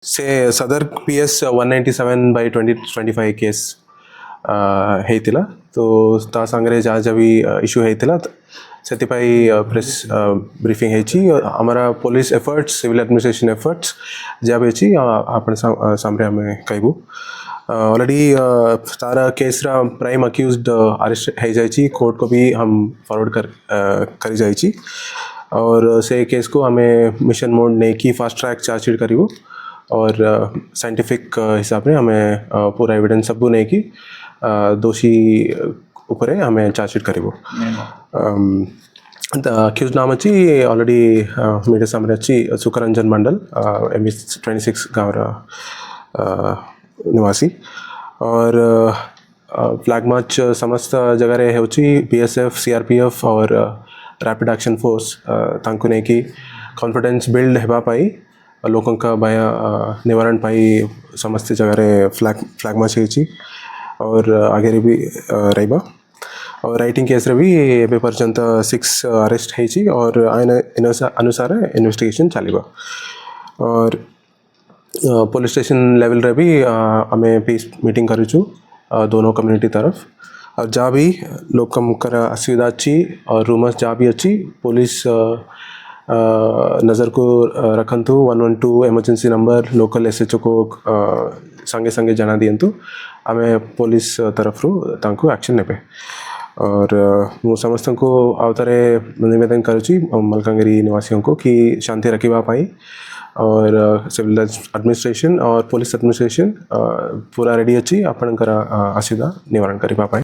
से सदर PS 197/2025 case ହେଇଥିଲା ତ ତା ସାଙ୍ଗରେ ଯାହା ଯାହା ବି ଇସ୍ୟୁ ହେଇଥିଲା ସେଥିପାଇଁ ପ୍ରେସ୍ ବ୍ରିଫିଂ ହେଇଛି ଆମର ପୋଲିସ ଏଫର୍ଟସ୍ ସିଭିଲ୍ ଆଡମିନିଷ୍ଟ୍ରେସନ୍ ଏଫର୍ଟସ୍ ଯାହା ବି ଅଛି ଆପଣ ସାମ୍ନାରେ ଆମେ କହିବୁ ऑलरेडी तारा केस रा प्राइम अक्यूज्ड अरेस्ट हो जाइए कोर्ट को भी हम फॉरवर्ड कर जाइए और से केस को हमें मिशन मोड नहीं कि फास्ट ट्रैक चार्जशीट करूँ और साइंटिफिक हिसाब से हमें पूरा एविडेंस सब नहीं कि दोषी ऊपर हमें चार्जशीट करूँ अक्यूज नाम अच्छी ऑलरेडी मीडिया सामने अच्छी सुखरंजन मंडल ME26 गाँव निवासी और फ्लैग मार्च समस्त जगह होची BSF CRPF और रैपिड एक्शन फोर्स तांको नहीं कि कॉन्फिडेंस बिल्ड हेबा पाई लोगों का भय निवारण पाई समस्त जगह फ्लैग मार्च होची और आगे भी रहीबा और राइटिंग केस रे भी ए पर्यंत 6 अरेस्ट होची और आइन अनुसार इन्वेस्टिगेशन चलिबा और पुलिस स्टेशन लेवल रे भी हमें पीस मीटिंग करूँ दोनों कम्युनिटी तरफ और जहाँ भी लोग कर असुविधा अच्छी और रूमर्स जहाँ भी अच्छी पुलिस नज़र को रखंतु 112 इमरजेंसी नंबर लोकल SHO को संगे संगे जना दियंतु हमें पुलिस तरफ रू तांको एक्शन नेबे और मु समस्त को आवतारे निवेदन करुची मलकांगिरी निवासियों को कि शांति रखिबा पाई और सिविल एडमिनिस्ट्रेशन और पुलिस एडमिनिस्ट्रेशन पूरा रेडी अच्छी आपणकर असुविधा निवारण करने पाए।